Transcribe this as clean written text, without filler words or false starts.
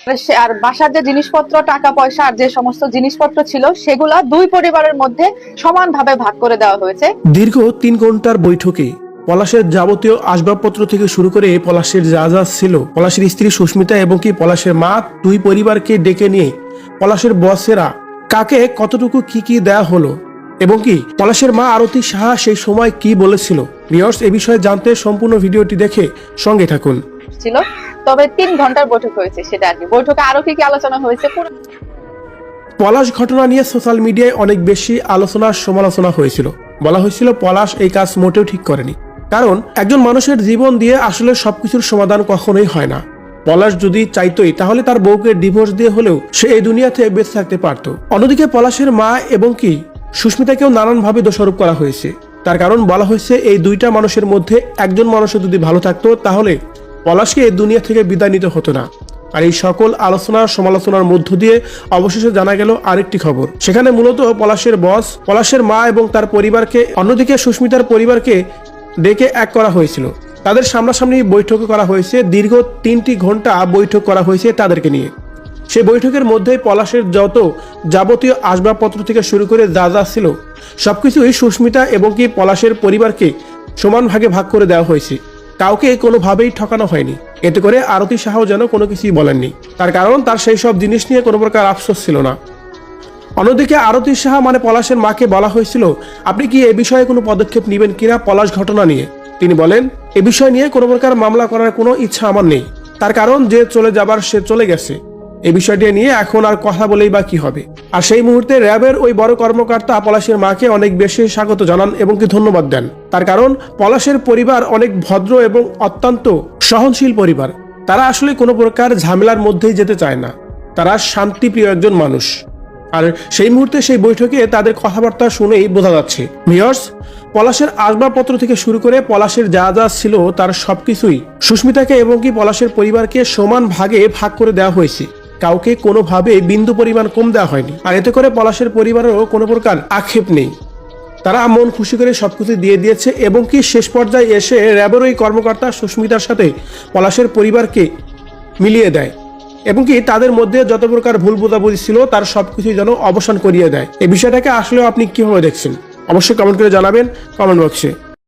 আর বাসার যে জিনিসপত্র, টাকা পয়সা আর যে সমস্ত জিনিসপত্র ছিল সেগুলা দুই পরিবারের মধ্যে সমানভাবে ভাগ করে দেওয়া হয়েছে। দীর্ঘ 3 ঘন্টার বৈঠকে পলাশের যাবতীয় আসবাবপত্র থেকে শুরু করে পলাশের যা যা ছিল, পলাশের স্ত্রী সুস্মিতা এবং কি পলাশের মা, দুই পরিবারকে ডেকে নিয়ে পলাশের বসেরা কাকে কতটুকু কি দেয়া হলো এবং কি পলাশের মা আরতি সাহা সেই সময় কি বলেছিল। ভিউয়ার্স, এই বিষয়ে জানতে সম্পূর্ণ ভিডিওটি দেখে সঙ্গে থাকুন। ছিল, তবে 3 ঘন্টার বৈঠক হয়েছে, সেটা আর কি। বৈঠকে আরো কি আলোচনা হয়েছে? পলাশ ঘটনা নিয়ে সোশ্যাল মিডিয়ায় অনেক বেশি আলোচনা সমালোচনা হয়েছিল। বলা হয়েছিল পলাশ এই কাজ মোটেও ঠিক করেনি, কারণ একজন মানুষের জীবন দিয়ে আসলে সবকিছুর সমাধান কখনোই হয় না। পলাশ যদি চাইতোই তাহলে তার বউকে ডিভোর্স দিয়ে হলেও সে এই দুনিয়াতে বেঁচে থাকতে পারত। অন্যদিকে পলাশের মা এবং কি সুস্মিতাকেও নানানভাবে দোষারোপ করা হয়েছে। তার কারণ বলা হয়েছে এই দুইটা মানুষের মধ্যে একজন মানুষও যদি ভালো থাকতো তাহলে পলাশকে এই দুনিয়া থেকে বিদায় নিতে হতো না। আর এই সকল আলোচনা সমালোচনার মধ্য দিয়ে অবশেষে জানা গেল আরেকটি খবর। সেখানে মূলত পলাশের বস, পলাশের মা এবং তার পরিবারকে, অন্যদিকে সুস্মিতার পরিবারকে ডেকে এক করা হয়েছিল। তাদের সামনাসামনি বৈঠক করা হয়েছে। দীর্ঘ 3টি ঘন্টা বৈঠক করা হয়েছে তাদেরকে নিয়ে। সেই বৈঠকের মধ্যে পলাশের যত যাবতীয় আসবাবপত্র থেকে শুরু করে যা যা ছিল সবকিছুই সুস্মিতা এবং কি পলাশের পরিবারকে সমান ভাগে ভাগ করে দেওয়া হয়েছে। কাউকে কোনোভাবেই ঠকানো হয়নি। এতে করে আরতি সাহাও যেন কোনো কিছুই বলেননি, তার কারণ তার সেই সব জিনিস নিয়ে কোনো প্রকার আফসোস ছিল না। অন্যদিকে আরতি সাহা মানে পলাশের মাকে বলা হয়েছিল আপনি কি এ বিষয়ে কোনো পদক্ষেপ নেবেন কিনা পলাশ ঘটনা নিয়ে। তিনি বলেন এ বিষয় নিয়ে কোনো প্রকার মামলা করার কোনো ইচ্ছা আমার নেই, তার কারণ যে চলে যাবার সে চলে গেছে। এই বিষয়টি নিয়ে এখন আর কথা বলেই বা কি হবে। আর সেই মুহূর্তে র্যাবের ওই বড় কর্মকর্তা পলাশের মাকে অনেক বেশি স্বাগত জানান এবং কি ধন্যবাদ দেন। তার কারণ পলাশের পরিবার অনেক ভদ্র এবং অত্যন্ত সহনশীল পরিবার। তারা আসলে কোনো প্রকার ঝামেলার মধ্যেই যেতে চায় না। তারা শান্তিপ্রিয় একজন মানুষ। আর সেই মুহূর্তে সেই বৈঠকে তাদের কথাবার্তা শুনেই বোঝা যাচ্ছে। ভিউয়ার্স, পলাশের আসবাবপত্র থেকে শুরু করে পলাশের যা যা ছিল তার সবকিছুই সুস্মিতাকে এবং কি পলাশের পরিবারকে সমান ভাগে ভাগ করে দেওয়া হয়েছে। কাউকে কোনোভাবে বিন্দু পরিমাণ কম দেওয়া হয়নি। আর এতে করে পলাশের পরিবারেরও কোনো প্রকার আক্ষেপ নেই। তারা মন খুশি করে সবকিছু দিয়ে দিয়েছে এবং কি শেষ পর্যায়ে এসে র্যাবের ওই কর্মকর্তা সুস্মিতার সাথে পলাশের পরিবারকে মিলিয়ে দেয় এবং কি তাদের মধ্যে যত প্রকার ভুল বোঝাবুঝি ছিল তার সবকিছুই যেন অবসান করিয়ে দেয়। এই বিষয়টাকে আসলেও আপনি কিভাবে দেখছেন অবশ্যই কমেন্ট করে জানাবেন কমেন্ট বক্সে।